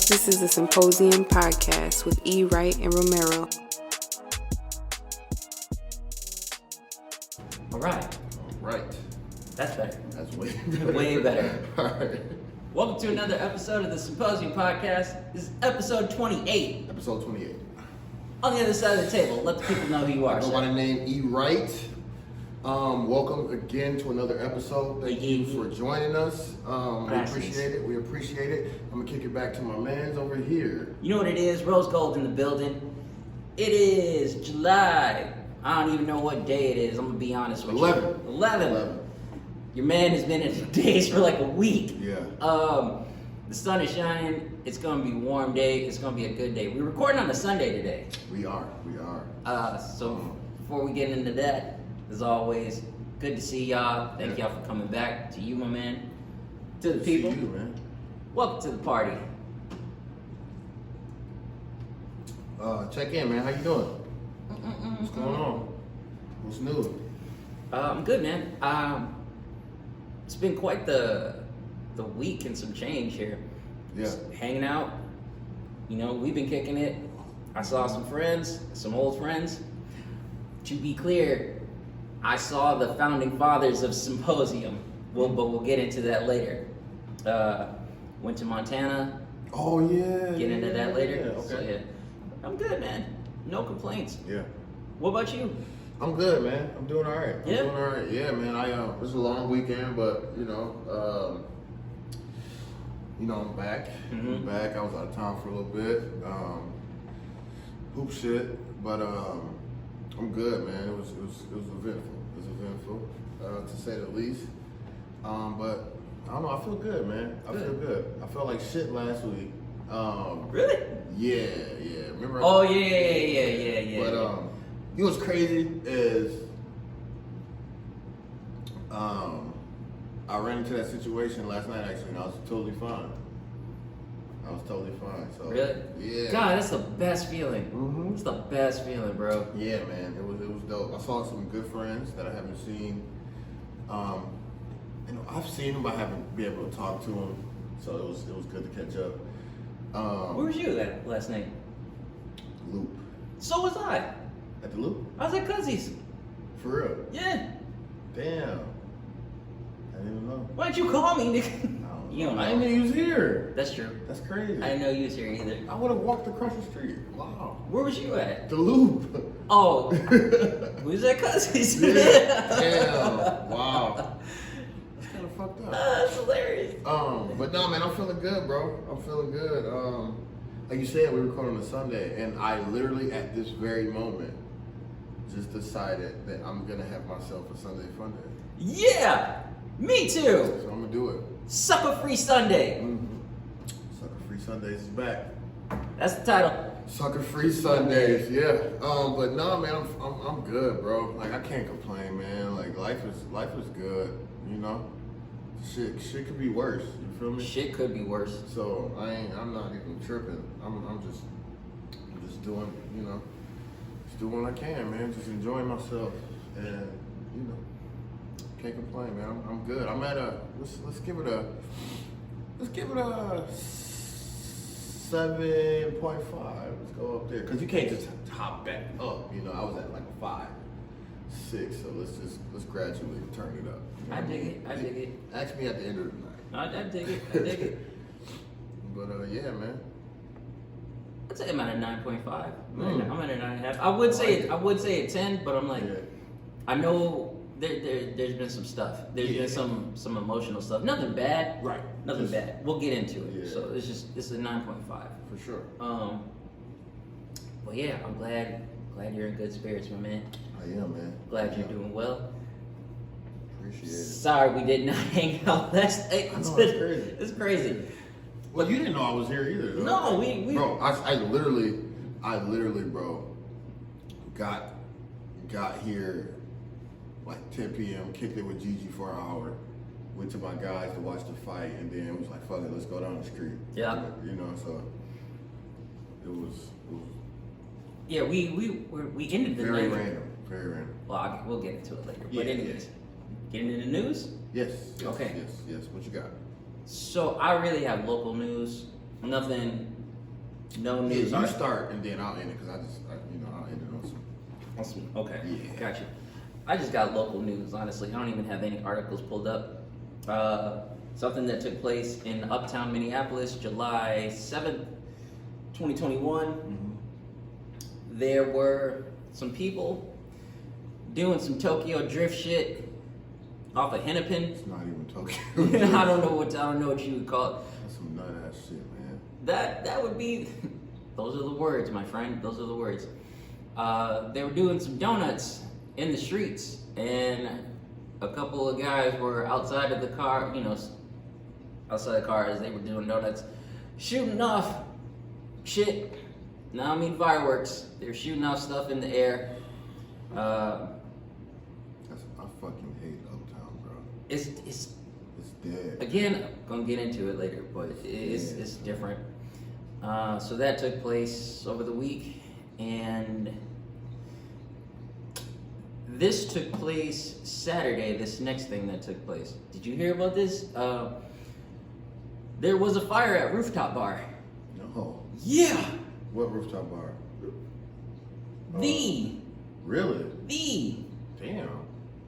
This is the Symposium podcast with Wright and Romero. All right. That's better. That's way better. Way better. All right. Welcome to another episode of the Symposium podcast. This is episode 28. Episode 28. On the other side of the table, let the people know who you are. I go by the name E. Wright. Welcome again to another episode. Thank you for joining us. We appreciate it. I'm gonna kick it back to my mans over here. You know what it is? Rose gold in the building. It is July. I don't even know what day it is. I'm gonna be honest with 11. you. 11. Your man has been in days for like a week. Yeah. The sun is shining. It's gonna be a warm day. It's gonna be a good day. We're recording on a Sunday today. We are. So before we get into that, as always, good to see y'all. Thank y'all for coming back. To you, my man. To the people. See you, man. Welcome to the party. Check in, man. How you doing? What's going on? What's new? I'm good, man. It's been quite the week and some change here. Yeah. Just hanging out. You know, we've been kicking it. I saw some friends, some old friends. To be clear, I saw the founding fathers of Symposium. But we'll get into that later. Went to Montana. Oh yeah. Get into that later. Yeah, okay. So, yeah. I'm good, man. No complaints. Yeah. What about you? I'm good, man. I'm doing all right. Yeah? Doing all right. Yeah, man. It was a long weekend, but I'm back. Mm-hmm. I'm back. I was out of town for a little bit. Hoop shit, but I'm good, man. It was eventful. It was eventful, to say the least. But I don't know. I feel good, man. I feel good. I felt like shit last week. Really? Yeah. Remember? Oh yeah. But you know what's crazy is I ran into that situation last night actually, and I was totally fine. So Really? Yeah. God, that's the best feeling. Mm-hmm. It's the best feeling, bro. Yeah, man. It was dope. I saw some good friends that I haven't seen. I've seen them, but I haven't been able to talk to them. So it was good to catch up. Where was you at last night? Loop. So was I. At the Loop? I was at Cuzzy's. For real? Yeah. Damn. I didn't even know. Why didn't you call me, nigga? You don't know. I didn't know you was here. That's true. That's crazy. I didn't know you was here either. I would have walked across the street. Wow. Where was you at? The Loop. Oh. We was at Cuzzy's. Yeah. Damn. Wow. That's kind of fucked up. That's hilarious. But no, man, I'm feeling good, bro. I'm feeling good. Like you said, we recorded on a Sunday, and I literally at this very moment just decided that I'm gonna have myself a Sunday fun day. Yeah. Me too. So I'm gonna do it. Sucka Free Sunday. Mm-hmm. Sucker Free Sundays is back. That's the title. Sucker Free Sundays, yeah. But no, man, I'm good, bro. Like I can't complain, man. Like life is good, you know. Shit could be worse. You feel me? Shit could be worse. So I'm not even tripping. I'm just doing, just doing what I can, man. Just enjoying myself, and can't complain, man. I'm good. I'm at let's give it a 7.5. Let's go up there, cause you can't just hop back up. I was at like a 5, 6. So let's gradually turn it up. I dig it. Ask me at the end of the night. I dig it. But yeah, man. I'd say I'm at a 9.5. I'm at a 9.5. I would say a 10, but I'm like, Yeah. I know there's been some stuff. There's been some emotional stuff. Nothing bad. Right. Nothing bad. We'll get into it. Yeah. So it's a 9.5. For sure. Well, yeah, I'm glad you're in good spirits, my man. I am, man. Glad you're doing well. Appreciate it. Sorry we did not hang out last night. I know, it's crazy. It's crazy. Well, you didn't know I was here either, though. No, we Bro, I literally, bro, got here like 10 p.m., kicked it with Gigi for an hour, went to my guys to watch the fight, and then it was like, fuck it, let's go down the street. Yeah. So it was Yeah, we ended the very night. random. Well, we'll get into it later. Yeah, But anyways, getting into the news. Yes. Okay. Yes. What you got? So I really have local news. Nothing No Yeah, news. you start and then I'll end it because I'll end it on some. Okay, Yeah. gotcha. I just got local news, honestly. I don't even have any articles pulled up. Something that took place in Uptown, Minneapolis, July 7th, 2021. There were some people doing some Tokyo drift shit off of Hennepin. It's not even Tokyo. I don't know what you would call it. That's some nut ass shit, man. That would be. Those are the words, my friend. Those are the words. They were doing some donuts in the streets, and a couple of guys were outside of the car. Outside the car as they were doing donuts, shooting off shit. Now I mean fireworks. They're shooting off stuff in the air. I fucking hate Uptown, bro. It's dead. again. I'm gonna get into it later, but it's different. So that took place over the week, and this took place Saturday. This next thing that took place. Did you hear about this? There was a fire at Rooftop Bar. No. Yeah. What rooftop bar? Really? Damn.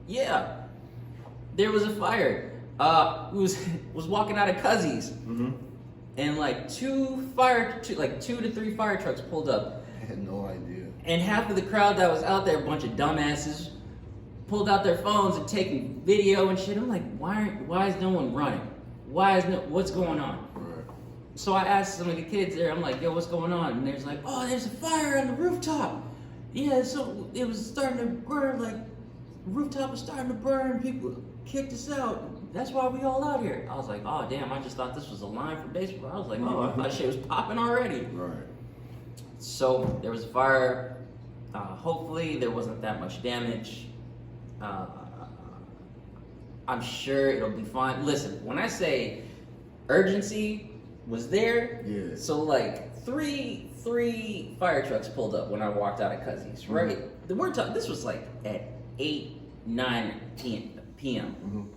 Yeah. There was a fire. Was walking out of Cuzzies, and like two to three fire trucks pulled up. I had no idea. And half of the crowd that was out there, a bunch of dumbasses, pulled out their phones and taking video and shit. I'm like, why is no one running? What's going on? Right. So I asked some of the kids there, I'm like, yo, what's going on? And there's like, oh, there's a fire on the rooftop. Yeah, so it was starting to burn, like, rooftop was starting to burn, people kicked us out. That's why we all out here. I was like, oh, damn, I just thought this was a line for baseball. I was like, oh, I thought shit was popping already. Right. So there was a fire. Hopefully there wasn't that much damage. I'm sure it'll be fine. Listen, when I say urgency was there, Yeah. so like three fire trucks pulled up when I walked out of Cuzzies, right? We're talking, this was like at 8-9 p.m.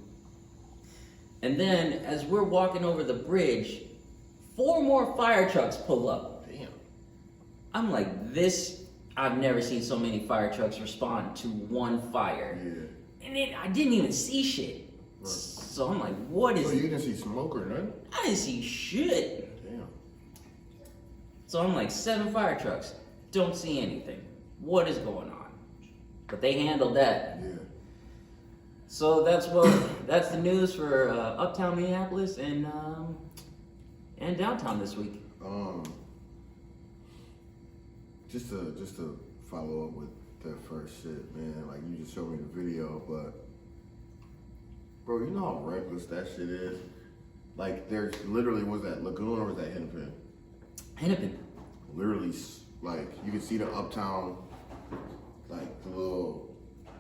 And then as we're walking over the bridge, 4 more fire trucks pull up. Damn. I'm like, I've never seen so many fire trucks respond to one fire. Yeah. And I didn't even see shit. Right. So I'm like, what is So you didn't see smoke or nothing? I didn't see shit. Damn. So I'm like, 7 fire trucks, don't see anything. What is going on? But they handled that. Yeah. So that's the news for Uptown Minneapolis and downtown this week. Just to follow up with that first shit, man. Like you just showed me the video, but bro, you know how reckless that shit is. Like there's literally, was that Lagoon or was that Hennepin? Hennepin. Literally, like you can see the Uptown, like the little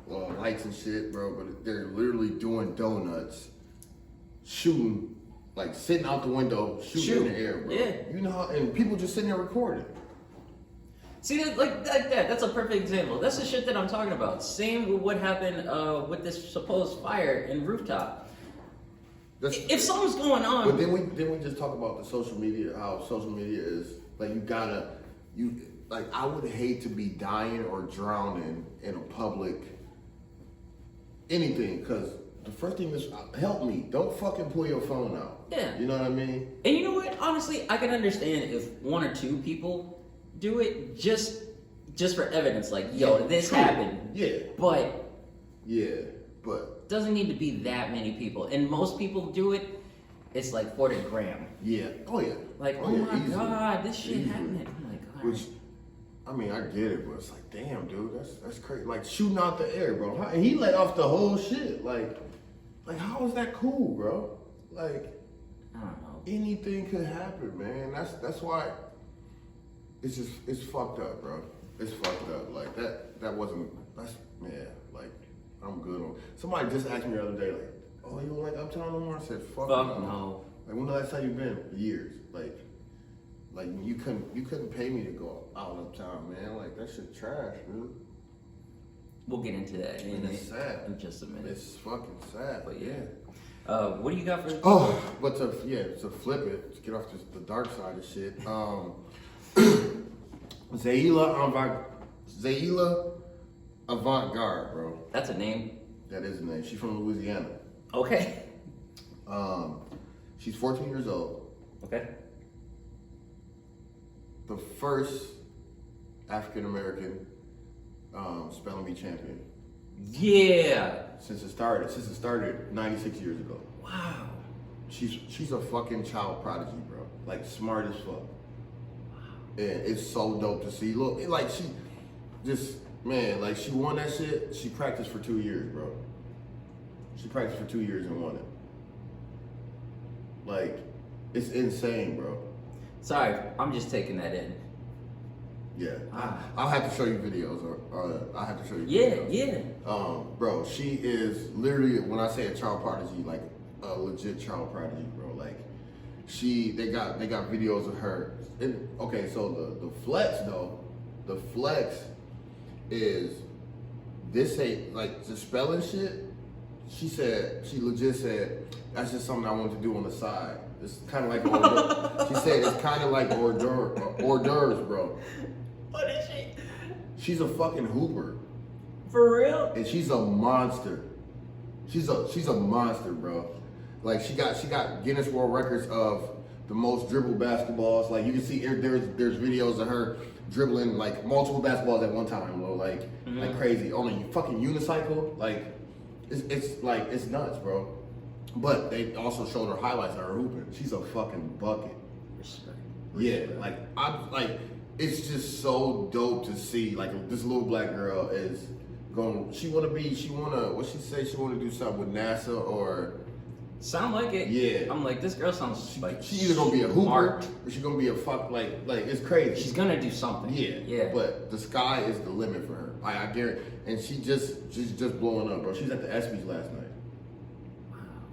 lights and shit, bro. But they're literally doing donuts, shooting, like sitting out the window, shooting in the air, bro. Yeah. You know how, and people just sitting there recording. See, like that. That's a perfect example. That's the shit that I'm talking about. Same with what happened with this supposed fire in Rooftop. If something's going on, But then we just talk about the social media, how social media is like I would hate to be dying or drowning in a public anything, because the first thing is help me. Don't fucking pull your phone out. Yeah. You know what I mean? And you know what? Honestly, I can understand if 1 or 2 people do it just for evidence, like, yo, this happened. Yeah. But doesn't need to be that many people. And most people do it, it's like for the gram. Yeah. Oh yeah. Like, oh yeah, my easily. God, this shit Easily. happened. Oh my God. Which, I mean, I get it, but it's like, damn, dude, that's crazy. Like shooting out the air, bro. And he let off the whole shit. Like how is that cool, bro? Like, I don't know. anything could happen, man. That's why it's fucked up, bro. It's fucked up. Like like I'm good on. Somebody just asked me the other day, like, oh, you don't like Uptown no more? I said, fuck no. Like, when the last time you been? Years. Like you couldn't pay me to go out Uptown, man. Like that shit trash, dude. We'll get into that And it's sad. in just a minute. It's fucking sad, but yeah. What do you got for? But to flip it, to get off the dark side of shit. Zaila Avant-garde, bro. That's a name. That is a name. She's from Louisiana. Okay. She's 14 years old. Okay. The first African American spelling bee champion. Yeah. Since it started 96 years ago. Wow. She's a fucking child prodigy, bro. Like smart as fuck. And it's so dope to see. Look, like she just, man, like she won that shit. She practiced for 2 years, bro. She practiced for 2 years and won it. Like, it's insane, bro. Sorry, I'm just taking that in. Yeah, I'll have to show you videos, or I'll have to show you Yeah, videos. Bro, she is literally, when I say a child prodigy, like a legit child prodigy, bro. Like, they got videos of her. Okay, so the flex though, the flex is, this ain't, like, the spelling shit, she legit said, that's just something I want to do on the side. It's kind of like she said it's kind of like hors d'oeuvres, bro. What is she? She's a fucking hooper. For real? And she's a monster. She's a monster, bro. Like she got Guinness World Records of the most dribbled basketballs. Like you can see there's videos of her dribbling like multiple basketballs at one time, bro. Like like crazy on a fucking unicycle. Like it's nuts, bro. But they also showed her highlights of her hooping. She's a fucking bucket. Respect. Yeah, like it's just so dope to see. Like this little black girl is going. What she say? She wanna do something with NASA or. Sound like it. Yeah. I'm like, this girl sounds like She either gonna be a hooper smart. or she gonna be a fuck. Like it's crazy. She's gonna do something. Yeah. Yeah. But the sky is the limit for her. I guarantee. And she's just blowing up, bro. She's at the ESPYs last night.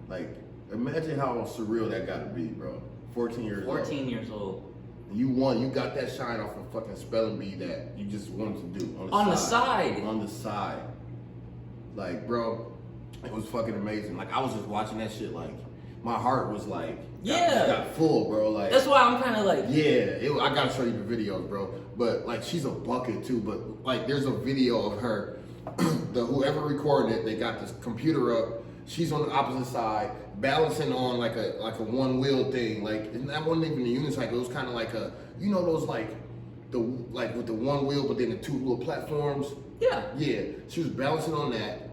Like, imagine how surreal that got to be, bro. 14 years old. 14 years old. You won. You got that shine off a fucking spelling bee that you just wanted to do on the side. On the side. Like, bro, it was fucking amazing. Like, I was just watching that shit. Like, my heart was like, got full, bro. Like, that's why I'm kind of like, I gotta show you the videos, bro. But like, she's a bucket too. But like, there's a video of her. Whoever recorded it, they got this computer up. She's on the opposite side, balancing on like a one wheel thing. Like, and that wasn't even a unicycle. It was kind of like a, you know, those like with the one wheel, but then the two little platforms. Yeah. Yeah. She was balancing on that,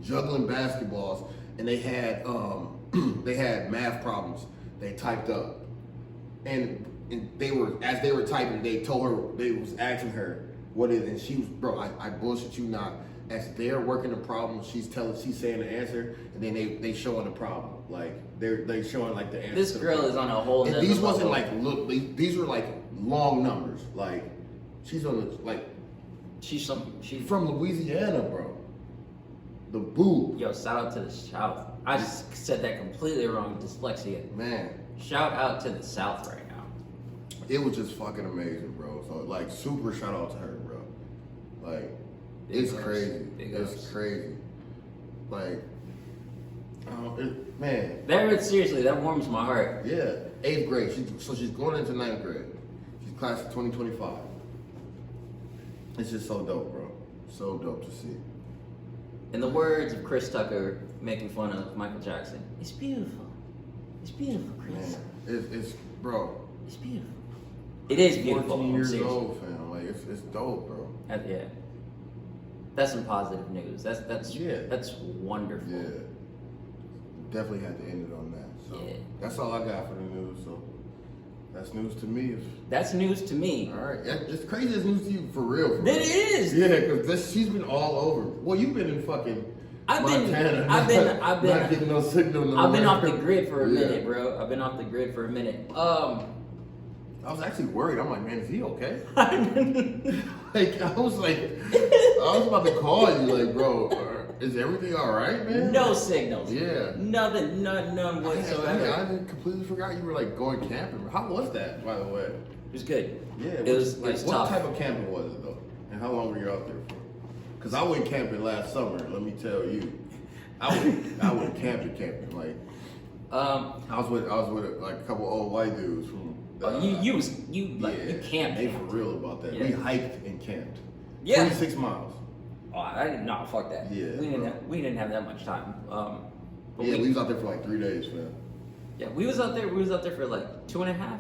juggling basketballs, and they had math problems. They typed up, and they were typing. They was asking her what is, and she was, bro. I bullshit you not. As they're working the problem, she's saying the answer, and then they showing the problem. Like they showing like the answer. This girl is on a whole. And these wasn't like these were like long numbers. Like she's on the she's from Louisiana, bro. The boo. Yo, shout out to the South. I just said that completely wrong. Dyslexia. Man. Shout out to the South right now. It was just fucking amazing, bro. So like super shout out to her, bro. Like. It's crazy. It's crazy. Like, man. Seriously, that warms my heart. Yeah. 8th grade. She's going into 9th grade. She's class of 2025. It's just so dope, bro. So dope to see. In the words of Chris Tucker making fun of Michael Jackson, it's beautiful. It's beautiful, Chris. Man, it's bro. It's beautiful. It is beautiful. 14 years old, fam. Like it's dope, bro. Yeah. That's some positive news. That's wonderful. Yeah. Definitely had to end it on that. So that's all I got for the news. So that's news to me. That's news to me. All right. It's crazy as news to you for real. It is. Yeah, because she's been all over. Well, you've been in fucking Montana. I've been not getting no signal. I've been off the grid for a minute, bro. I've been off the grid for a minute. I was actually worried. I'm like, man, is he okay? Like, I was about to call you, like, bro, is everything all right, man? No signals. Yeah. Nothing, none whatsoever. I completely forgot you were like going camping. How was that, by the way? It was good. Yeah. It was what tough. type of camping was it though? And how long were you out there for? Because I went camping last summer. Let me tell you, I went camping. Like, I was with like a couple old white dudes from You camped. They for real about that. Yeah. We hiked and camped. Yeah. 26 miles. Oh, I didn't. No, fuck that. Yeah, we didn't have that much time. But We was out there for like 3 days, man. Yeah, we was out there. We was out there for like 2.5.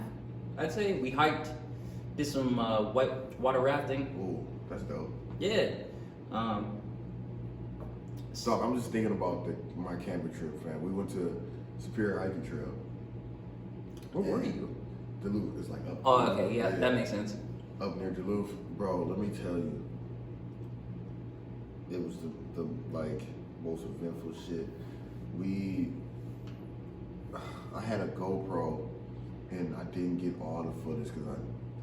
I'd say we hiked, did some white water rafting. Ooh, that's dope. Yeah. So I'm just thinking about my camping trip, fam. We went to Superior Hiking Trail. Where were you? Duluth is like up. Oh, okay, yeah, that makes sense. Up near Duluth, bro. Let me tell you, it was the like most eventful shit. I had a GoPro, and I didn't get all the footage because I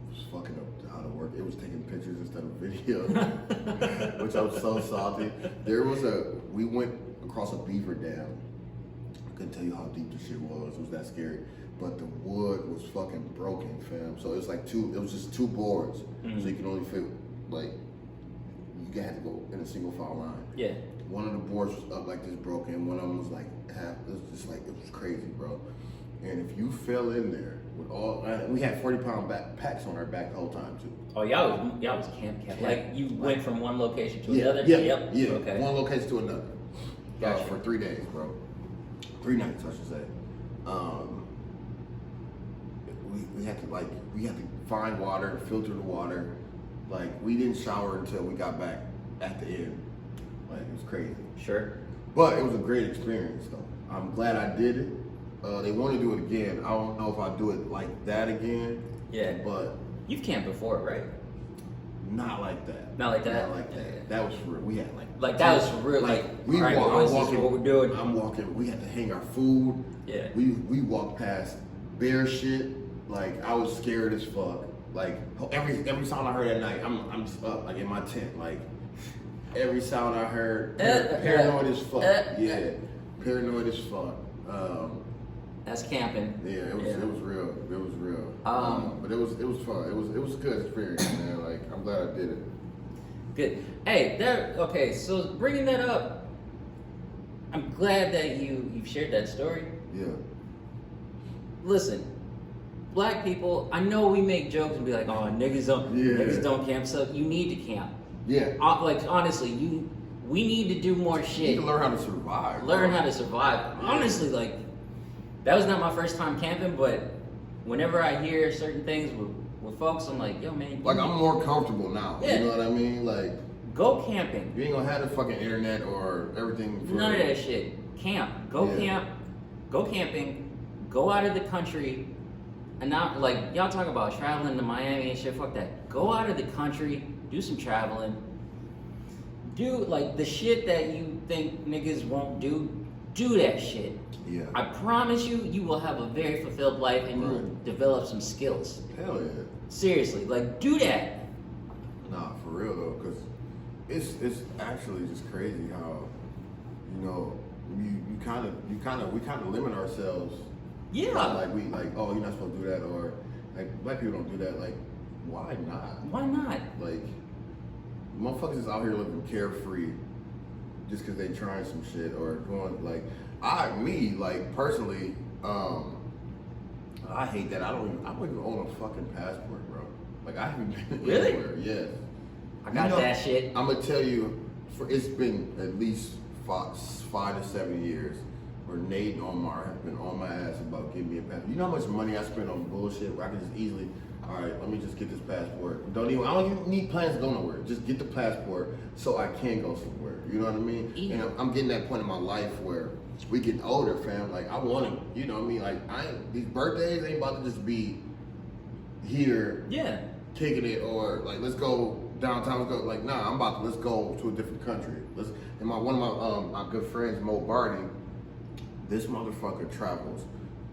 was fucking up how to work. It was taking pictures instead of video, which I'm so salty. We went across a beaver dam. I couldn't tell you how deep the shit was. It was that scary. But the wood was fucking broken, fam. So it was just two boards. Mm-hmm. So you can only fit, like, you had to go in a single file line. Yeah. One of the boards was up like this broken. One of them was like half, it was just like, it was crazy, bro. And if you fell in there with we had 40-pound backpacks on our back the whole time too. Oh, y'all was camp. Like you went from one location to another? Yeah. Okay. One location to another. Gotcha. For 3 days, bro. 3 nights, I should say. We had to find water, filter the water. Like, we didn't shower until we got back at the end. Like, it was crazy. Sure. But it was a great experience, though. I'm glad I did it. They want to do it again. I don't know if I'll do it like that again. Yeah. But you've camped before, right? not like that. Not like that? Not like that. Yeah. That was for real. We had that was for real. Like, I'm walking. What we're doing. I'm walking. We had to hang our food. Yeah. We walked past bear shit. Like, I was scared as fuck. Like, every sound I heard at night, I'm just up, like, in my tent. Like, every sound I heard, paranoid as fuck. Yeah, paranoid as fuck. That's camping. Yeah, it was real. It was real. But it was fun. It was a good experience, man. Like, I'm glad I did it. Good. Hey, okay, so bringing that up, I'm glad that you've shared that story. Yeah. Listen, black people, I know we make jokes and be like, oh, niggas don't camp, so you need to camp. Yeah. Like, honestly, we need to do more shit. You need to learn how to survive. How to survive. Yeah. Honestly, like, that was not my first time camping, but whenever I hear certain things with folks, I'm like, yo, man. Like, I'm more comfortable now. Yeah. You know what I mean? Like, go camping. You ain't gonna have the fucking internet or everything. None of that shit. Camp. Go camp. Go camping. Go out of the country. And not, like, y'all talk about traveling to Miami and shit. Fuck that. Go out of the country. Do some traveling. Do, like, the shit that you think niggas won't do. Do that shit. Yeah. I promise you will have a very fulfilled life and you'll develop some skills. Hell yeah. Seriously, like, do that. Nah, for real though, because it's actually just crazy how, you know, we kind of limit ourselves. Yeah. Like, oh, you're not supposed to do that, or like, black people don't do that. Like, why not? Why not? Like, motherfuckers is out here living carefree just because they trying some shit or going, like, personally, I hate that. I wouldn't even own a fucking passport, bro. Like, I haven't been anywhere. Yes. I got that shit. I'm gonna tell you, it's been at least 5 to 7 years where Nate and Omar have been on my ass about getting me a passport. You know how much money I spend on bullshit where I can just easily, all right, let me just get this passport. I don't even need plans to go nowhere. Just get the passport so I can go somewhere. You know what I mean? And I'm getting that point in my life where we get older, fam. Like, I want to, you know what I mean? Like, these birthdays ain't about to just be here, kicking it, or like, let's go downtown. Let's go. Like, nah, let's go to a different country. One of my good friends, Mo Barney, this motherfucker travels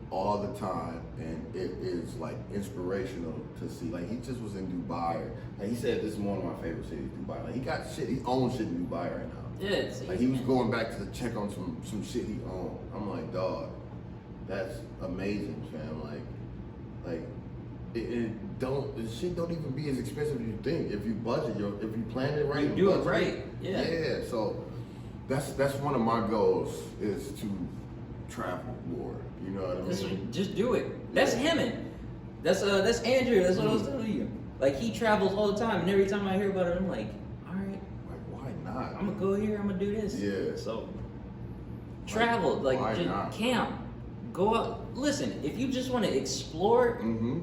all the time, and it is like inspirational to see. Like, he just was in Dubai. Like, he said this is one of my favorite cities, Dubai. Like, he owns shit in Dubai right now. Yeah, like, he was going back to check on some shit he owned. I'm like, dog, that's amazing, fam. Like shit don't even be as expensive as you think if you budget if you plan it right. You do it right. Yeah. Yeah. So that's one of my goals is to travel more. You know what I mean? Just do it. That's hemming. That's Andrew. That's what I was telling you. Like, he travels all the time, and every time I hear about it, I'm like, all right. Like, why not? I'm gonna go here. I'm gonna do this. Yeah. So travel, like why just not? camp, go out. Listen, if you just want to explore, Mm-hmm.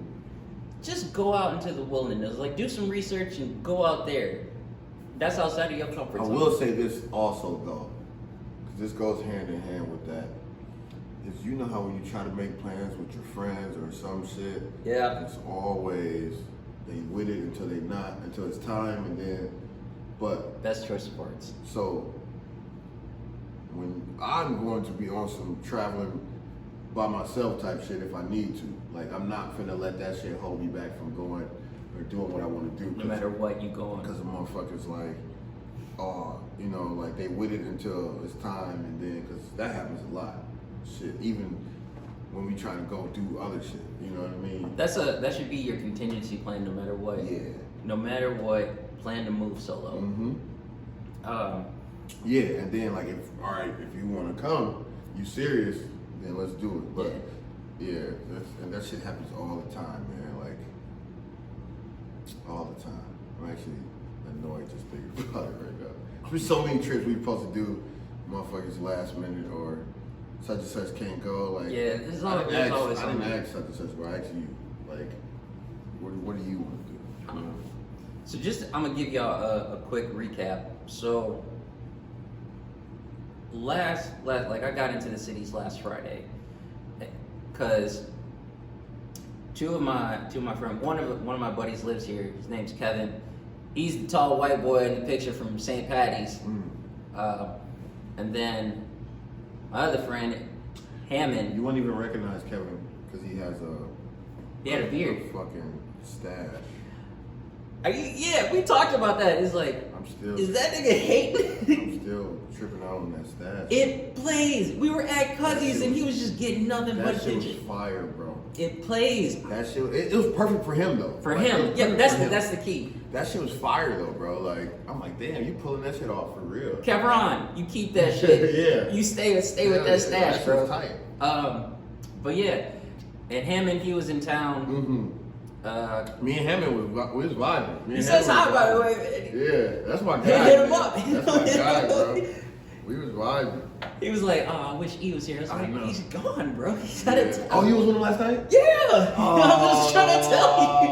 just go out into the wilderness. Like, do some research and go out there. That's outside of your comfort I zone. will say this also though, because this goes hand in hand with that. Is you know how when you try to make plans with your friends or some shit, Yeah. it's always they with it until they not, until it's time, and then, but Best choice of words. so when I'm going to be on some traveling by myself type shit if I need to, like I'm not finna let that shit hold me back from going or doing what I want to do. No matter what you go on. Because the motherfuckers like, you know, like they with it until it's time, and then because that happens a lot. Shit, even when we try to go do other shit, you know what I mean? That should be your contingency plan, no matter what. Yeah. No matter what, plan to move solo. Mm-hmm. Yeah, and then like if you want to come, you serious, then let's do it. But yeah, and that shit happens all the time, man. Like all the time. I'm actually annoyed just thinking about it right now. There's so many trips we supposed to do, motherfuckers last minute or such and such can't go. Like Yeah, there's always I didn't something. ask such and such, but I asked you, like, what do you want to do? You know? So I'm gonna give y'all a quick recap. So last like I got into the cities last Friday, cause two of my friends, one of my buddies lives here. His name's Kevin. He's the tall white boy in the picture from St. Patty's. And then my other friend, Hammond. You wouldn't even recognize Kevin because he has He had a beard. fucking stash. Yeah, we talked about that. It's like, is that nigga hating? I'm still tripping out on that stash. It plays. We were at Cuzzy's and he was just getting nothing but That shit was attention. fire, bro. It plays. That shit, it was perfect for him though. For Like, it him. was Yeah, perfect for him. that's the key. That shit was fire though, bro. Like, I'm like, damn, you pulling that shit off for real. Kevron, you keep that shit. Yeah. You stay with that stash, that bro. shit's tight. But yeah, and Hammond, he was in town. Mm-hmm. Me and Hammond we was vibing. He says hi, by the way. Yeah, that's my guy. Hit him up. That's my guy, bro. We was vibing. He was like, oh, I wish E was here. I was I like, know. he's gone, bro. He's out of town. Oh, he was with him last night? Yeah. Oh, I'm just trying to tell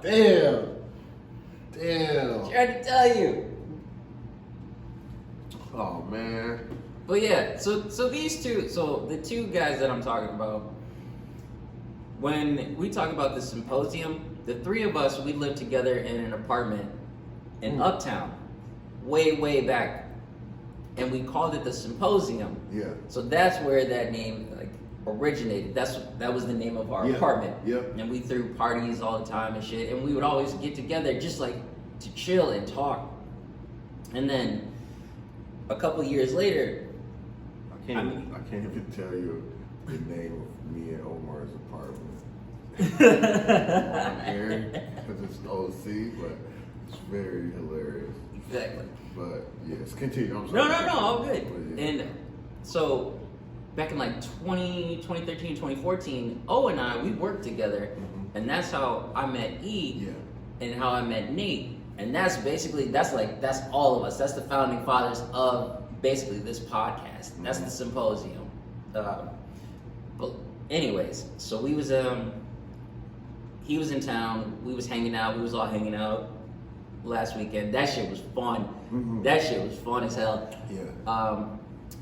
you. Damn. Trying to tell you. Oh man. But yeah, so these two, so the two guys that I'm talking about, when we talk about the Symposium, the three of us, we lived together in an apartment in Uptown, way back, and we called it the Symposium. Yeah. So that's where that name like originated. That was the name of our apartment. Yep. And we threw parties all the time and shit, and we would always get together just like to chill and talk. And then a couple years later, I can't even tell you the name of me and Omar's apartment. Because it's OC, but it's very hilarious. exactly. But yes, continue. I'm sorry. No, all good. But, yeah. And so back in like 2013, 2014, O and I, we worked together, and that's how I met E, Yeah. and how I met Nate. And that's all of us. That's the founding fathers of basically this podcast. That's the Symposium. But anyways, so we was he was in town, we was hanging out, we was all hanging out last weekend. That shit was fun. That shit was fun as hell. Yeah.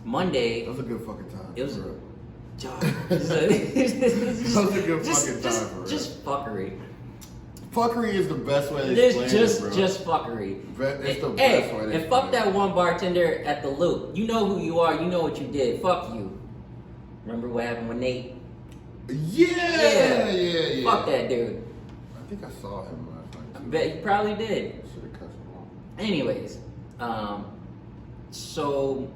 Monday, That was a good fucking time. it was for real. that was a good fucking time for real. Just fuckery. Fuckery is the best way to explain it, bro. Just fuckery. It's the Hey, best way to and explain fuck it. that one bartender at the Loop. You know who you are. You know what you did. Fuck you. Remember what happened with Nate? Yeah. Fuck that dude. I think I saw him last night I too. bet you probably did. Should have cut him off. Anyways, so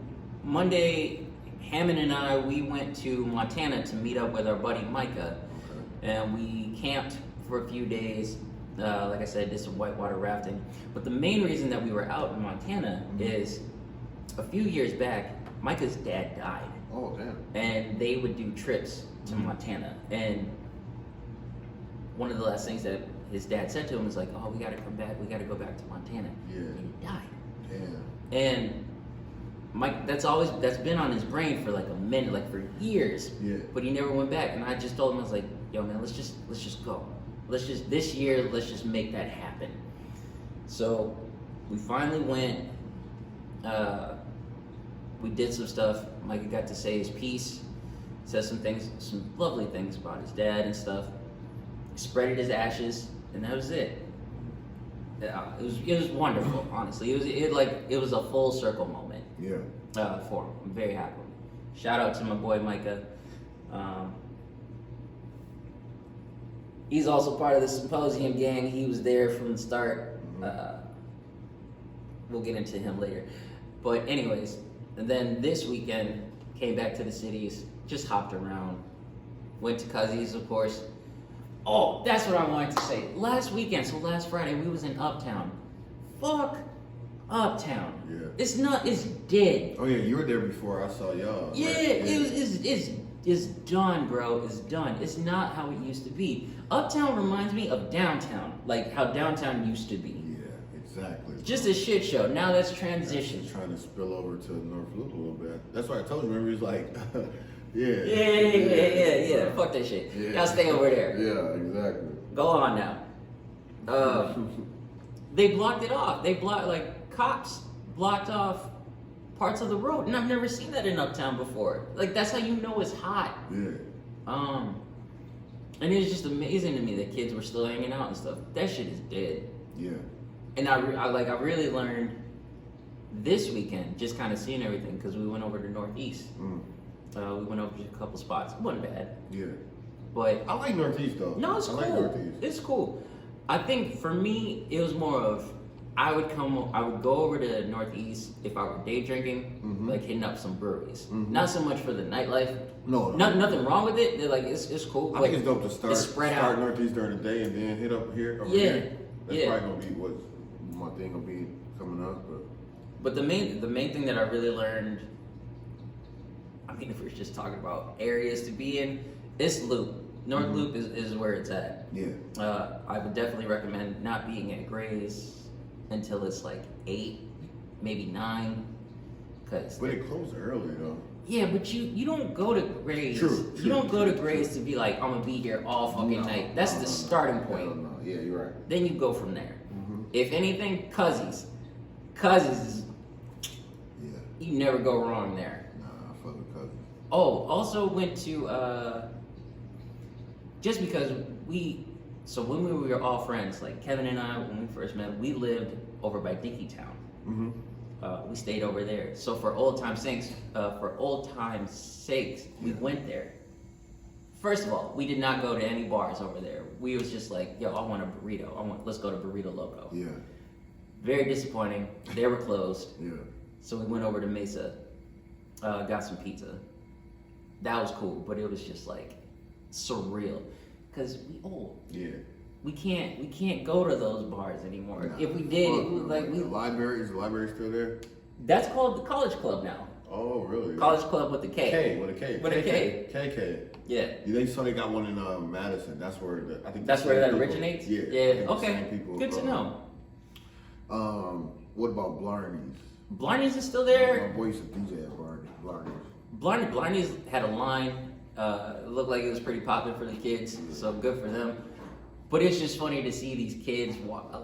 Monday, Hammond and I, we went to Montana to meet up with our buddy Micah, and we camped for a few days. Like I said, did some whitewater rafting. But the main reason that we were out in Montana is a few years back, Micah's dad died. Oh, damn. And they would do trips to Montana. And one of the last things that his dad said to him was like, "Oh, we gotta come back. We gotta go back to Montana." Yeah. And he died. Damn. And Mike, that's been on his brain for like a minute, like for years. Yeah. But he never went back. And I just told him, I was like, "Yo, man, let's just go. This year, let's just make that happen." So we finally went. We did some stuff. Micah got to say his piece, said some things, some lovely things about his dad and stuff. Spreaded his ashes, and that was it. It was wonderful, honestly. It was a full circle moment. Yeah. For him. I'm very happy. Shout out to my boy Micah. He's also part of the Symposium gang. He was there from the start. We'll get into him later. But anyways, and then this weekend, came back to the cities, just hopped around. Went to Cuzzy's, of course. Oh, that's what I wanted to say. Last weekend, so last Friday, we was in Uptown. Fuck Uptown. Yeah. It's dead. Oh yeah, you were there before I saw y'all. Yeah, Right? it's done, bro. It's done. It's not how it used to be. Uptown reminds me of downtown, like how downtown used to be. Yeah, exactly. Just a shit show. Now that's transition. It's trying to spill over to North Loop a little bit. That's why I told you. Remember, he was like, yeah. Yeah. Fuck that shit. Yeah. Y'all stay over there. Yeah, exactly. Go on now. They blocked it off. They blocked, like, cops blocked off parts of the road, and I've never seen that in Uptown before. Like, that's how you know it's hot. Yeah. And it was just amazing to me that kids were still hanging out and stuff. That shit is dead. Yeah. And I really learned this weekend, just kind of seeing everything, because we went over to Northeast. We went over to a couple spots. It wasn't bad. Yeah. But I like Northeast though. no, it's I cool. like Northeast. It's cool. I think for me, it was more of I would go over to Northeast if I were day drinking, like hitting up some breweries. Not so much for the nightlife. No. Nothing wrong with it. They're like it's cool. I Like, think it's dope to start spread out. Northeast during the day and then hit up here. Over Yeah. Here. That's Yeah. probably gonna be what my thing will be coming up. But the main thing that I really learned, I mean, if we're just talking about areas to be in, it's Loop. North Loop is where it's at. Yeah. I would definitely recommend not being at Gray's until it's like 8, maybe 9. Cause But it closed early though. yeah, but you don't go to Gray's. True, You don't go to Gray's to be like, I'm gonna be here all fucking night. That's the starting point. No. Yeah, you're right. Then you go from there. If anything, Cuzzy's is, Yeah. you never go wrong there. Nah, I fuck with Cousins. Oh, also went to just because when we were all friends, like Kevin and I, when we first met, we lived over by Dickeytown. We stayed over there. So for old time's sakes, we went there. First of all, we did not go to any bars over there. We was just like, yo, I want a burrito. Let's go to Burrito Loco. Yeah. Very disappointing. They were closed. Yeah. So we went over to Mesa, got some pizza. That was cool, but it was just like surreal, cause we old. Yeah. We can't go to those bars anymore. Nah, If we did, fuck, it was like the library, is the library still there? That's called the College Club now. Oh, really? College Club with the K. K with a K. With a K. KK. Yeah. They saw they got one in Madison. That's where I think. That's where that originates. Yeah. Yeah. I think the Okay. same people, Good to know. What about Blarney's? Blarney's is still My there. boy used to DJ at Blarney's. Blarney's had a line. It looked like it was pretty popular for the kids, so good for them. But it's just funny to see these kids walk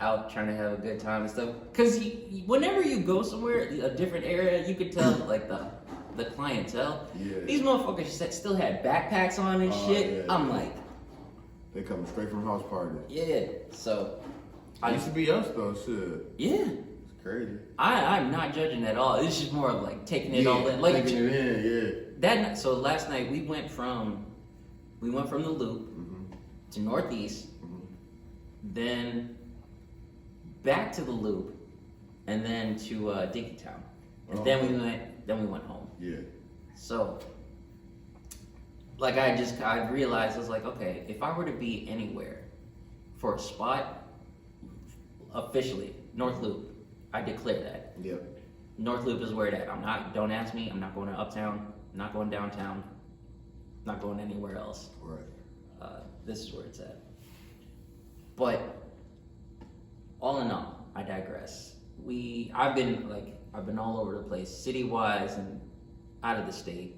out trying to have a good time and stuff. Cause whenever you go somewhere, a different area, you could tell like the clientele. Yeah. These motherfuckers still had backpacks on and shit. Yeah. I'm like, They coming straight from house parties. yeah. So It used to be us though, shit. yeah. It's crazy. I'm not judging at all. It's just more of like taking it all in. Like taking it in, so last night we went from the Loop to Northeast, then back to the Loop, and then to Dickeytown, and then we went home. Yeah. So, like I realized I was like, okay, if I were to be anywhere for a spot, officially North Loop, I declare that. Yep. North Loop is where it at. Don't ask me, I'm not going to Uptown, I'm not going downtown, I'm not going anywhere else. Right. This is where it's at. But all in all, I digress. I've been all over the place, city-wise and out of the state.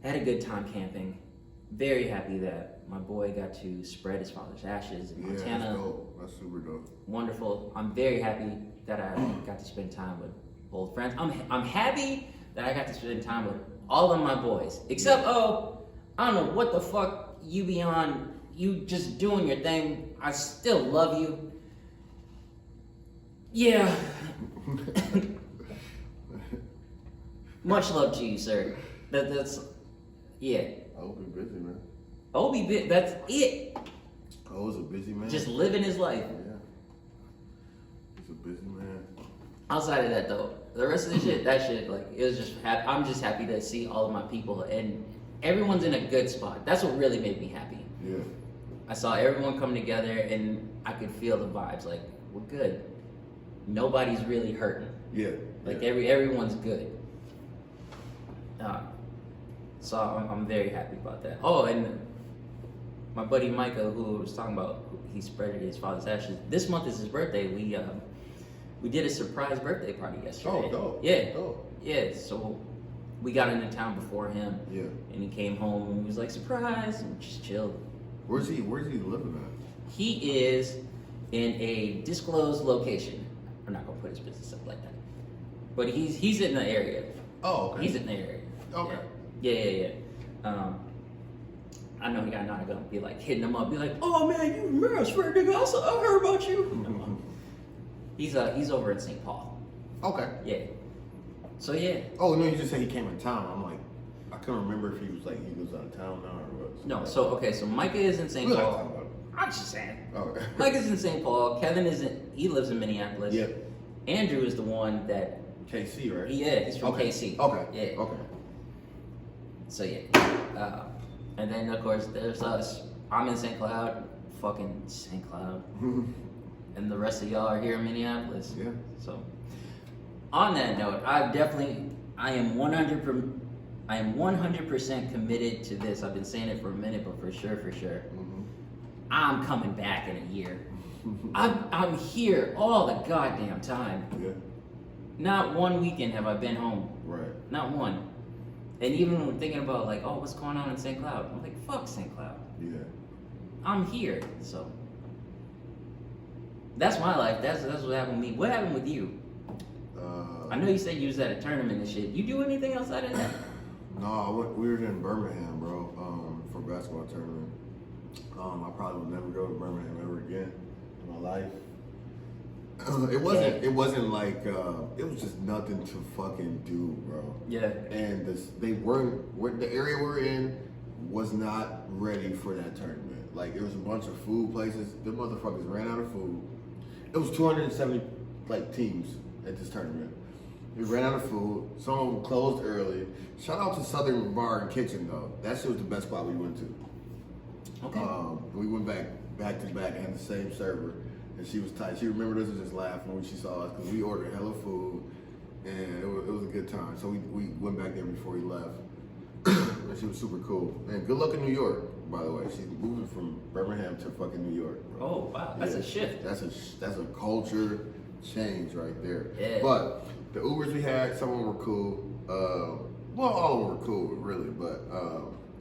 Had a good time camping. Very happy that my boy got to spread his father's ashes in Montana. That's dope. That's super dope. Wonderful. I'm very happy that I got to spend time with old friends. I'm happy that I got to spend time with all of my boys. Except, I don't know what the fuck you be on. You just doing your thing. I still love you. Yeah. Much love to you, sir. That's yeah. I hope you're busy, man. That's it. Oh, he's a busy man. Just living his life. Yeah. He's a busy man. Outside of that, though, the rest of the shit, like, it was just I'm just happy to see all of my people, and everyone's in a good spot. That's what really made me happy. Yeah. I saw everyone come together, and I could feel the vibes. Like, we're good. Nobody's really hurting. Yeah. Like, everyone's good. So I'm very happy about that. Oh, and my buddy Micah, who was talking about, he spread his father's ashes. This month is his birthday. We did a surprise birthday party yesterday. Oh, dope. Yeah. Dope. Yeah. So we got into town before him. Yeah. And he came home and he was like, surprise, and just chilled. Where's he living at? He is in a disclosed location. I'm not gonna put his business up like that. But he's in the area. Oh, okay. He's in the area. Okay. Yeah. I know you're not gonna be like hitting him up, be like, oh man, you remember I swear nigga, I heard about you. No. He's over in St. Paul. Okay. Yeah. So yeah. Oh no, you just said he came in town. I'm like, I couldn't remember if he was out of town now or what. No, so Micah is in St. Paul. I'm just saying. Okay. Micah's in St. Paul. Kevin he lives in Minneapolis. Yeah. Andrew is the one that KC, right? Yeah, he's from okay. KC. Okay. Yeah. Okay. So yeah. And then of course there's us. I'm in St. Cloud. Fucking St. Cloud. And the rest of y'all are here in Minneapolis. Yeah. So on that note, I am 100% committed to this. I've been saying it for a minute, but for sure. Mm-hmm. I'm coming back in a year. I'm here all the goddamn time. Yeah. Not one weekend have I been home. Right. Not one. And even when thinking about like, oh, what's going on in St. Cloud? I'm like, fuck St. Cloud. Yeah. I'm here. So that's my life. That's what happened with me. What happened with you? I know you said you was at a tournament and shit. You do anything outside of that? No, we were in Birmingham, bro, for a basketball tournament. I probably will never go to Birmingham ever again in my life. It wasn't like it was just nothing to fucking do, bro. Yeah. And the area we're in was not ready for that tournament. Like, it was a bunch of food places. The motherfuckers ran out of food. It was 270 teams at this tournament. We ran out of food. Some of them closed early. Shout out to Southern Bar and Kitchen though. That shit was the best spot we went to. Okay. We went back to back and had the same server, and she was tight. She remembered us and just laughing when she saw us because we ordered hella food, and it was a good time. So we went back there before we left, and she was super cool. And good luck in New York, by the way. She's moving from Birmingham to fucking New York, bro. Oh wow, that's a shift. That's a culture change right there. Yeah. But the Ubers we had, some of them were cool. Well, all of them were cool, really, but.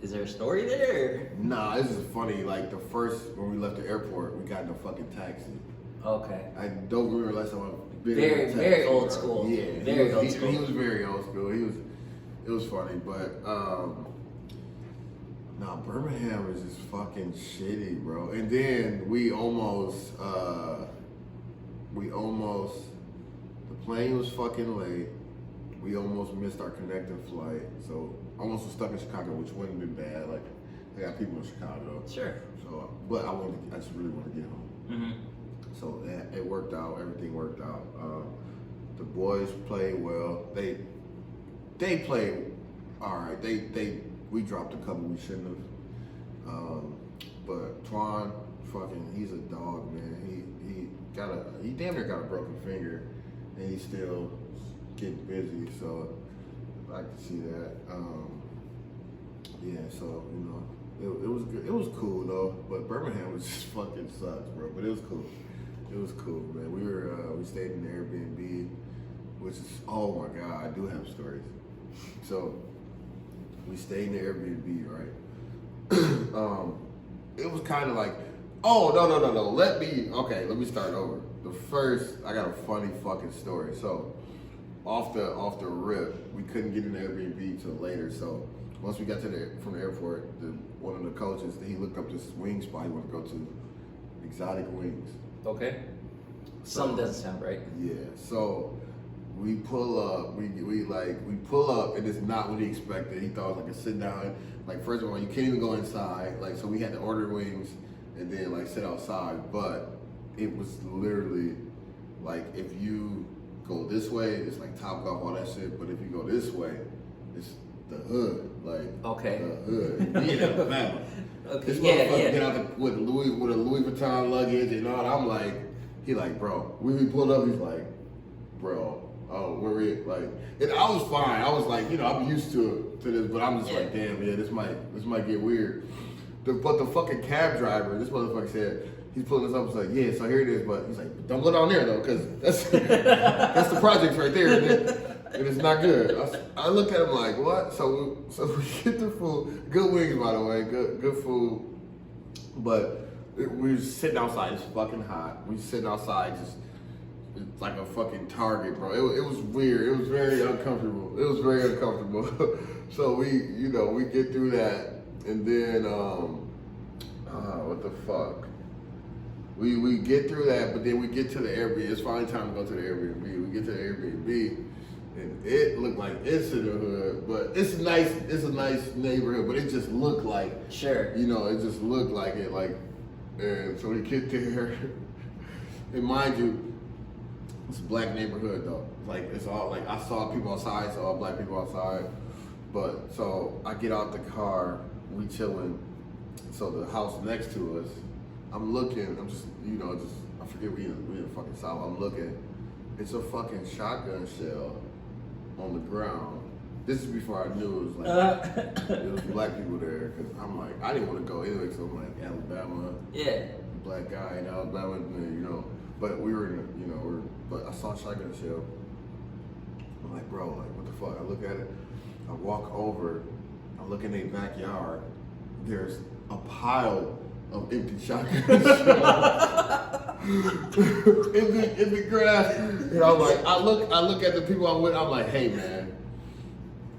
Is there a story there? Nah, this is funny. Like, when we left the airport, we got in a fucking taxi. Okay. I don't remember last time I've been in a taxi. Very old bro. school. Yeah. Very old school. He was very old school. It was funny, but, nah, Birmingham is just fucking shitty, bro. And then the plane was fucking late. We almost missed our connecting flight, so almost was stuck in Chicago, which wouldn't have been bad. Like, I got people in Chicago. Sure. So, but I just really want to get home. Mm-hmm. So it worked out. Everything worked out. The boys played well. They played all right. We dropped a couple we shouldn't have. But Twan, he's a dog, man. He damn near got a broken finger, and he still getting busy, so I can see that. Yeah, so you know, it was good. It was cool though, but Birmingham was just fucking sucks, bro. But it was cool. It was cool, man. We stayed in the Airbnb, which is, oh my God, I do have stories. So we stayed in the Airbnb, right? It was kind of like, oh no. Let me start over. I got a funny fucking story. So off the rip, we couldn't get in the Airbnb till later. So once we got from the airport, one of the coaches, he looked up this wing spot he wanted to go to, Exotic Wings. Okay. Something doesn't sound right. Yeah. So we pull up. We pull up, and it's not what he expected. He thought it was like a sit down. Like, first of all, you can't even go inside. Like, so we had to order wings and then like sit outside. But it was literally like, if you go this way, it's like Topgolf, all that shit. But if you go this way, it's the hood. Like, okay, the hood. Yeah, Alabama. Okay. This motherfucker get out with a Louis Vuitton luggage and all. I'm like, he like, bro. When we pulled up, he's like, bro. Oh, where we like? And I was fine. I was like, you know, I'm used to this, but I'm just like, damn, yeah, this might get weird. But the fucking cab driver, this motherfucker said, he's pulling us up. He's like, yeah, so here it is, but he's like, don't go down there though, because that's the projects right there, and it's not good. I looked at him like, what? So we get the food. Good wings, by the way. Good food. But we were sitting outside. It's fucking hot. We sitting outside, just like a fucking Target, bro. It was weird. It was very uncomfortable. So we get through that, and then what the fuck? We get through that, but then we get to the Airbnb. It's finally time to go to the Airbnb. We get to the Airbnb, and it looked like it's in the hood, but it's a nice neighborhood, but it just looked like, sure, you know, it just looked like it, like, and so we get there, and mind you, it's a black neighborhood though. Like, it's all like, I saw people outside, it's all black people outside. But so I get out the car, we chilling. So the house next to us, I'm looking, I forget we in fucking South. I'm looking, it's a fucking shotgun shell on the ground. This is before I knew it was like, it was black people there. Cause I'm like, I didn't want to go anyway, so I'm like, Alabama. Yeah. Black guy in Alabama, you know. But we were but I saw a shotgun shell. I'm like, bro, like, what the fuck? I look at it, I walk over, I look in their backyard, there's a pile of empty shotgun shells in the grass. And I'm like, I look at the people I'm with, I'm like, hey man,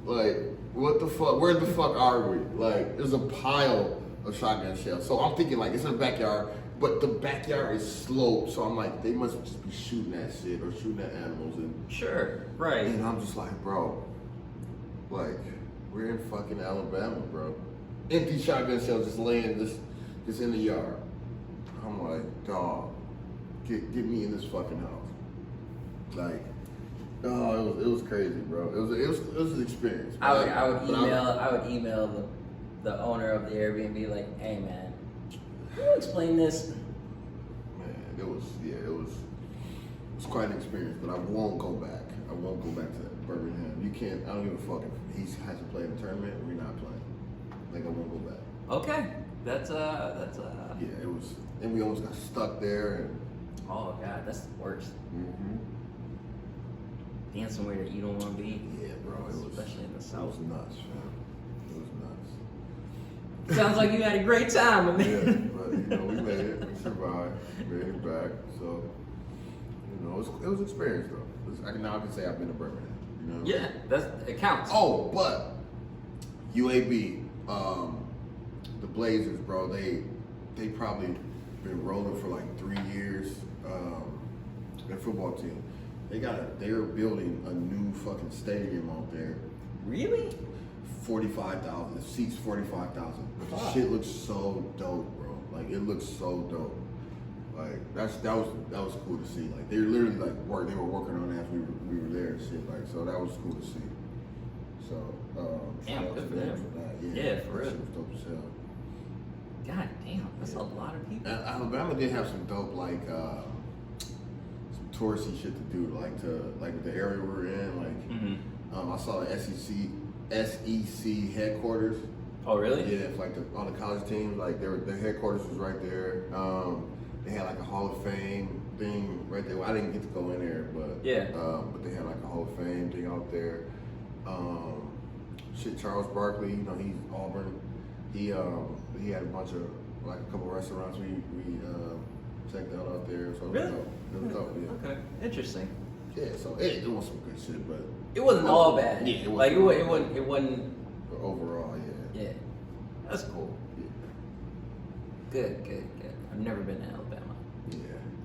like, what the fuck, where the fuck are we? Like, there's a pile of shotgun shells. So I'm thinking like, it's in the backyard, but the backyard is sloped, so I'm like, they must just be shooting at shit or shooting at animals. And sure, right. And I'm just like, bro, like, we're in fucking Alabama, bro. Empty shotgun shells just laying just in the yard. I'm like, dog, get me in this fucking house. Like, oh, it was crazy, bro. It was an experience. I would email the owner of the Airbnb like, hey man, can you explain this? Man, it was quite an experience, but I won't go back. I won't go back to Birmingham. You can't, I don't give a fuck if he has to play in the tournament or we're not playing. Like, I won't go back. Okay. That's Yeah, it was, and we almost got stuck there, and oh god, that's the worst. Mm-hmm. Being somewhere that you don't want to be. Yeah, bro, it was, especially in the South. It was nuts, man. It was nuts. Sounds like you had a great time, man. Yeah, but we made it. We survived. Made it back. So, it was an experience though. I can say I've been to Birmingham. You know? Yeah, it counts. Oh, but UAB, the Blazers, bro. They probably been rolling for like 3 years. Their football team. They were building a new fucking stadium out there. Really? 45,000. It seats 45,000. But the Wow. shit looks so dope, bro. Like, it looks so dope. Like, that was cool to see. Like, they literally like they were working on it as we were there and shit. Like, so that was cool to see. So, damn, good for them. That. Yeah, for real. Shit was dope as hell. God damn, that's a lot of people. Alabama did have some dope, like, some touristy shit to do, like the area we're in. Like, I saw the SEC headquarters. Oh, really? Yeah, it's like on the college teams, like their headquarters was right there. They had like a Hall of Fame thing right there. Well, I didn't get to go in there, but yeah. But they had like a Hall of Fame thing out there. Charles Barkley, you know, he's Auburn. He had a bunch of like a couple restaurants we checked out there. So really? It was dope. Yeah. Okay, interesting. Yeah, so it was some good shit, but it wasn't all bad. Yeah, it wasn't. But overall, yeah. Yeah, that's cool. Yeah. Good. I've never been to Alabama. Yeah.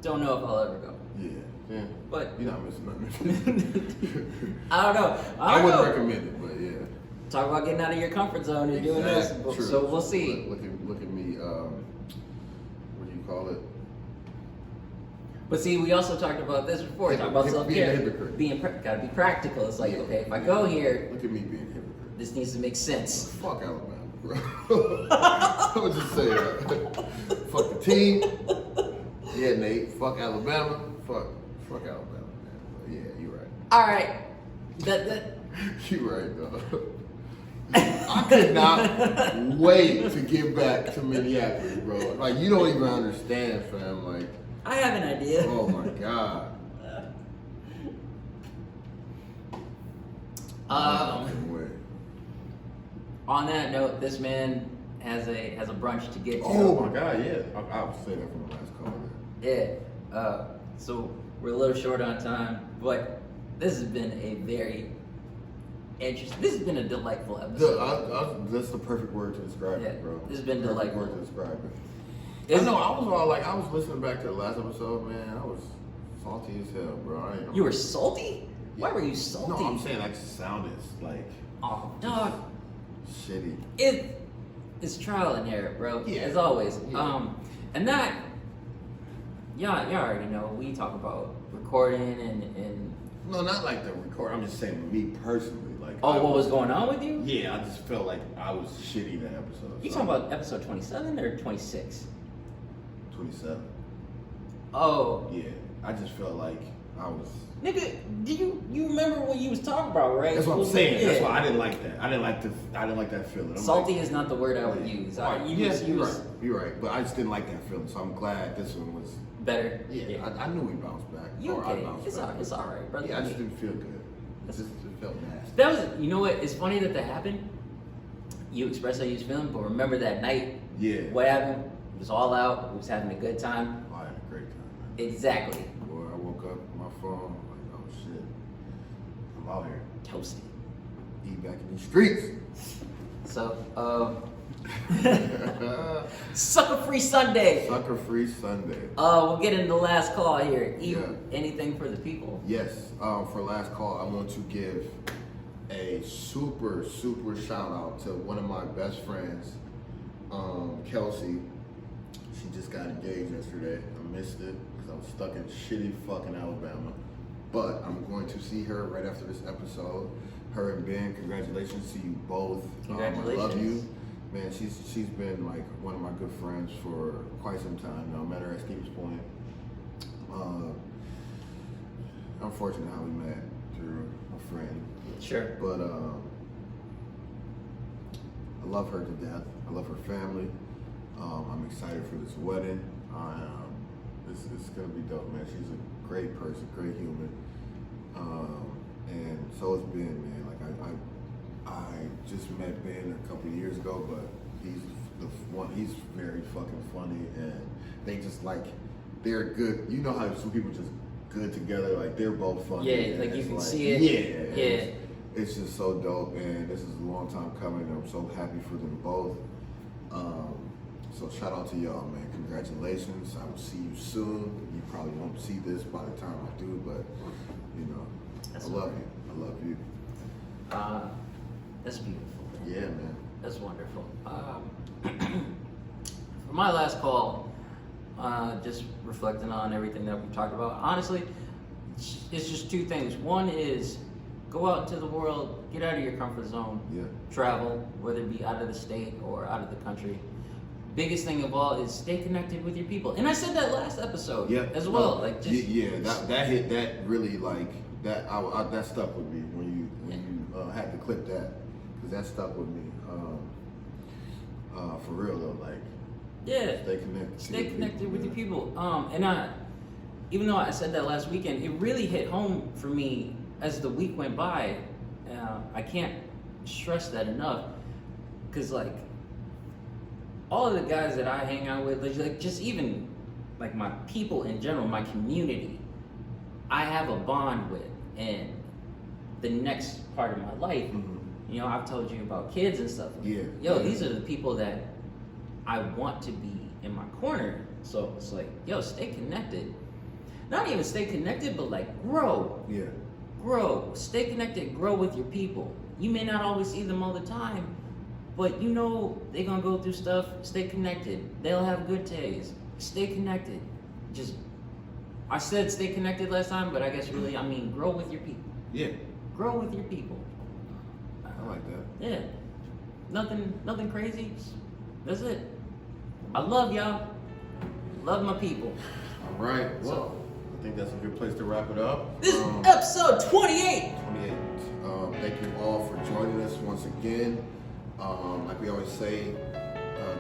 Don't know if I'll ever go. Yeah. But you're not missing nothing. I don't know. I wouldn't recommend it, but yeah. Talk about getting out of your comfort zone and doing this. True. So we'll see. Look at me. What do you call it? But see, we also talked about this before. Talk about self-care. Gotta be practical. It's like, okay, if I go here, look at me being a hypocrite. This needs to make sense. Fuck Alabama, bro. I would just say that. Fuck the team. Yeah, Nate. Fuck Alabama. Fuck Alabama, man. But yeah, you're right. All right. That. You're right, though. I could not wait to get back to Minneapolis, bro. Like, you don't even understand, fam. Like, I have an idea. oh my god. On that note, this man has a brunch to get to. Oh my god, yeah. I was saying that from the last call. Yeah. So we're a little short on time, but this has been a very interesting. This has been a delightful episode. That's the perfect word to describe it, bro. This has been delightful. Word to describe it. I know. I was all like, I was listening back to the last episode, man. I was salty as hell, bro. You were salty? Yeah. Why were you salty? No, I'm saying like sounded like. Oh, dog. Shitty. It's trial and error, bro. Yeah. As always. Yeah. And that. Y'all already know. We talk about recording and. No, not like the record. I'm just saying me personally, like. Oh, what was going on with you? Yeah, I just felt like I was shitty that episode. You talking about episode 27 or 26? 27. Oh. Yeah, I just felt like I was. Nigga, do you remember what you was talking about, right? That's what I'm saying. Yeah. That's why I didn't like that. I didn't like that feeling. I'm salty like, is not the word I would use. You're right. But I just didn't like that feeling. So I'm glad this one was better. Yeah. I knew we bounced back. You okay? Back. It's all right, brother. Yeah, I just didn't feel good. It felt nasty. That was. You know what? It's funny that happened. You expressed how you was feeling, but remember that night? Yeah. What happened? It was all out. We was having a good time. I had a great time, man. Exactly. Boy, I woke up, my phone, I'm like, oh shit, I'm out here. Toasty. Eat back in these streets. So, Sucker Free Sunday. Sucker Free Sunday. We'll get into the last call here. Anything for the people? Yes. For last call, I want to give a super shout out to one of my best friends, Kelsey. She just got engaged yesterday. I missed it because I was stuck in shitty fucking Alabama. But I'm going to see her right after this episode. Her and Ben, congratulations to you both. Congratulations. I love you. Man, she's been like one of my good friends for quite some time now. I met her at Stevens Point. Unfortunately how we met through a friend. Sure. But I love her to death. I love her family. I'm excited for this wedding. It's gonna be dope, man. She's a great person, great human. And so is Ben, man. Like I just met Ben a couple of years ago, but he's very fucking funny, and they just like, they're good. You know how some people just good together, like they're both funny. Yeah, like you can see it. Yeah. It's just so dope, and this is a long time coming, and I'm so happy for them both. So shout out to y'all, man. Congratulations. I will see you soon. You probably won't see this by the time I do, but you know, I love you. I love you. That's beautiful. Man. Yeah, man. That's wonderful. For my last call, just reflecting on everything that we talked about, honestly, it's just two things. One is go out into the world, get out of your comfort zone, Yeah. travel, whether it be out of the state or out of the country. biggest thing of all is stay connected with your people. And I said that last episode as well. Like just that hit that really like that. That stuck with me when you had to clip that because that stuck with me. For real though, like stay connected with your people. And even though I said that last weekend, it really hit home for me as the week went by. I can't stress that enough because like all of the guys that I hang out with, like just even like my people in general, my community, I have a bond with. And the next part of my life, you know, I've told you about kids and stuff. These are the people that I want to be in my corner. So it's like, stay connected. Not even stay connected, but like grow. Grow. Stay connected. Grow with your people. You may not always see them all the time, but you know they're gonna go through stuff. Stay connected. They'll have good days. Stay connected. I said stay connected last time, but I guess really I mean grow with your people. Grow with your people. I like that. Yeah. Nothing crazy. That's it. I love y'all. Love my people. All right. Well, I think that's a good place to wrap it up. This is episode 28. Thank you all for joining us once again. Like we always say,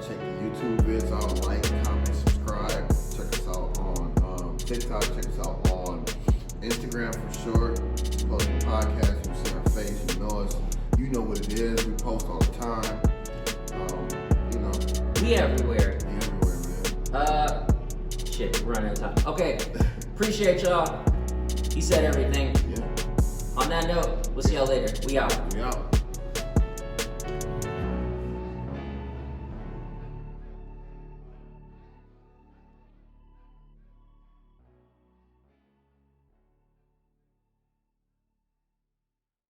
check the YouTube vids out, like, comment, subscribe. Check us out on TikTok. Check us out on Instagram for sure. Posting podcast, you see our face, you know us. You know what it is. We post all the time. You know. We everywhere. We everywhere, man. Shit, we're running out of time. Okay. Appreciate y'all. He said everything. Yeah. On that note, we'll see y'all later. We out. We out.